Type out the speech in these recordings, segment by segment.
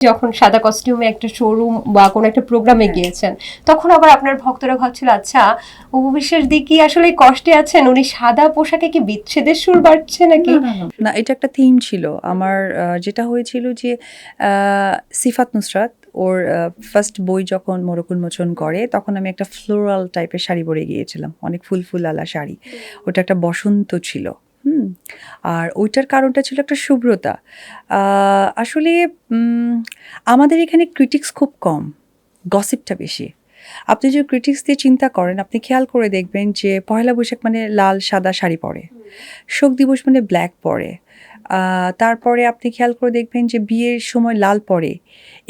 যখন সাদা কস্টিউমে একটা শোরুম বা কোনো একটা প্রোগ্রামে গিয়েছেন, তখন আবার আপনার ভক্তরা ভাবছিল আচ্ছা অপু বিশ্বাস দি কি আসলে কষ্টে আছেন, উনি সাদা পোশাকে কি বিচ্ছেদের সুর বাড়ছে নাকি? না, এটা একটা থিম ছিল আমার। যেটা হয়েছিল যে সিফাত নুসরাত ওর ফার্স্ট বই যখন মোড়ক উন্মোচন করে, তখন আমি একটা ফ্লোরাল টাইপের শাড়ি পরে গিয়েছিলাম, অনেক ফুল ফুল আলা শাড়ি। ওটা একটা বসন্ত ছিল। আর ওইটার কারণটা ছিল একটা শুভ্রতা। আসলে আমাদের এখানে ক্রিটিক্স খুব কম, গসিপটা বেশি। আপনি যদি ক্রিটিক্স দিয়ে চিন্তা করেন, আপনি খেয়াল করে দেখবেন যে পহেলা বৈশাখ মানে লাল সাদা শাড়ি পরে, শোক দিবস মানে ব্ল্যাক পরে, তারপরে আপনি খেয়াল করে দেখবেন যে বিয়ের সময় লাল পরে।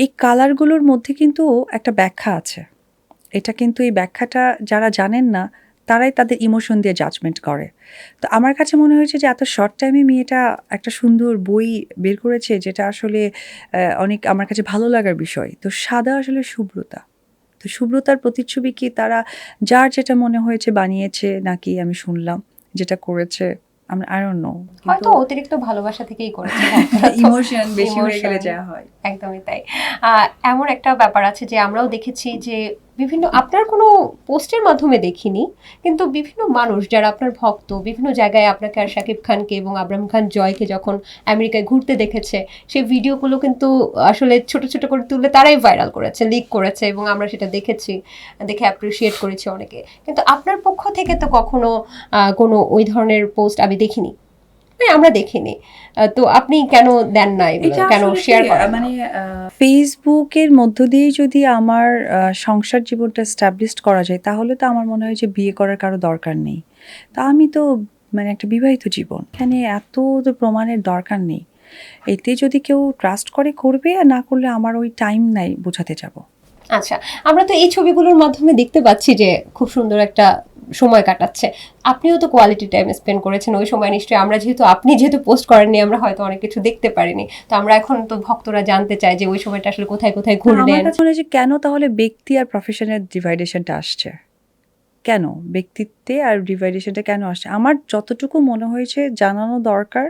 এই কালারগুলোর মধ্যে কিন্তু একটা ব্যাখ্যা আছে। এটা কিন্তু এই ব্যাখ্যাটা যারা জানেন না, তারাই তাদের ইমোশন দিয়ে জাজমেন্ট করে। তো আমার কাছে মনে হয়েছে যে এত শর্ট টাইমে মেয়েটা একটা সুন্দর বই বের করেছে, যেটা আসলে অনেক আমার কাছে ভালো লাগার বিষয়। তো সাদা আসলে শুভ্রতা। তো শুভ্রতার প্রতিচ্ছবি কি তারা যার যেটা মনে হয়েছে বানিয়েছে, নাকি আমি শুনলাম যেটা করেছে, আমি আই ডোন্ট নো। হয়তো অতিরিক্ত ভালোবাসা থেকেই করেছে ভক্তরা তো। ইমোশন বেশি হয়ে গেলে Emotion, যা হয়। একদমই তাই। এমন একটা ব্যাপার আছে যে আমরাও দেখেছি যে বিভিন্ন আপনার কোনো পোস্টের মাধ্যমে দেখিনি, কিন্তু বিভিন্ন মানুষ যারা আপনার ভক্ত বিভিন্ন জায়গায় আপনাকে আর শাকিব খানকে এবং আবরাম খান জয়কে যখন আমেরিকায় ঘুরতে দেখেছে, সেই ভিডিওগুলো কিন্তু আসলে ছোট ছোট করে তুলে তারাই ভাইরাল করেছে, লিক করেছে, এবং আমরা সেটা দেখেছি, দেখে অ্যাপ্রিসিয়েট করেছি অনেকে। কিন্তু আপনার পক্ষ থেকে তো কখনো কোনো ওই ধরনের পোস্ট আমি দেখিনি, হ্যাঁ আমরা দেখিনি। তো আপনি কেন দেন না এগুলো, এটা কেন আসলে শেয়ার কি, করেন না? মানে ফেসবুকের মধ্য দিয়েই যদি আমার সংসার জীবনটা এস্টাবলিশড করা যায়, তাহলে তো আমার মনে হয় যে বিয়ে করার কারো দরকার নেই। তা আমি তো মানে একটা বিবাহিত জীবন, এখানে এত তো প্রমাণের দরকার নেই। এতে যদি কেউ ট্রাস্ট করে করবে, আর না করলে আমার ওই টাইম নাই বোঝাতে যাব। আচ্ছা, আমরা তো এই ছবিগুলোর মাধ্যমে দেখতে পাচ্ছি যে খুব সুন্দর একটা সময় কাটাচ্ছে। আপনিও তো কোয়ালিটি টাইম স্পেন্ড করেছেন ওই সময় নিশ্চয়ই। আপনি যেহেতু পোস্ট করেননি, আমরা হয়তো অনেক কিছু দেখতে পারিনি। তো আমরা এখন তো ভক্তরা জানতে চায় যে ওই সময়টা আসলে কোথায় কোথায় না, আমার ঘুরলেন। কাছে মনে হয় যে কেন তাহলে ব্যক্তি আর প্রফেশনের ডিভাইডেশনটা আসছে, কেন ব্যক্তিত্বে আর ডিভাইডেশনটা কেন আসছে? আমার যতটুকু মনে হয়েছে জানানো দরকার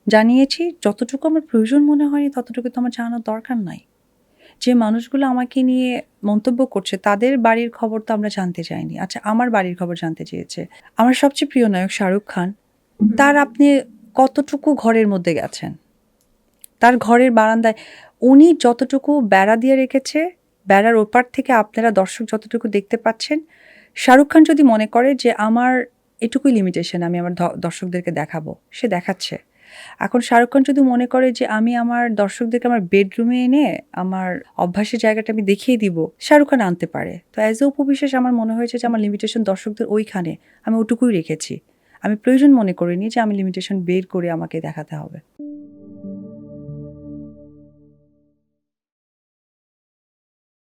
জানিয়েছি, যতটুকু আমার প্রয়োজন মনে হয়নি ততটুকু তো আমার জানানোর দরকার নাই। যে মানুষগুলো আমাকে নিয়ে মন্তব্য করছে, তাদের বাড়ির খবর তো আমরা জানতে চাইনি। আচ্ছা, আমার বাড়ির খবর জানতে চেয়েছে। আমার সবচেয়ে প্রিয় নায়ক শাহরুখ খান, তার আপনি কতটুকু ঘরের মধ্যে গেছেন? তার ঘরের বারান্দায় উনি যতটুকু বেড়া দিয়ে রেখেছে, বেড়ার ওপার থেকে আপনারা দর্শক যতটুকু দেখতে পাচ্ছেন, শাহরুখ খান যদি মনে করে যে আমার এটুকুই লিমিটেশন, আমি আমার দর্শকদেরকে দেখাবো, সে দেখাচ্ছে। এখন শাহরুখ খান যদি মনে করে যে আমি আমার দর্শকদেরকে আমার বেডরুমে এনে আমার অভ্যাসের জায়গাটা আমি দেখিয়ে দিব, শাহরুখ খান আনতে পারে। তো অ্যাজ এ উপবিশেষ আমার মনে হয়েছে যে আমার লিমিটেশন দর্শকদের ওইখানে, আমি ওটুকুই রেখেছি। আমি প্রয়োজন মনে করিনি যে আমি লিমিটেশন বের করে আমাকে দেখাতে হবে।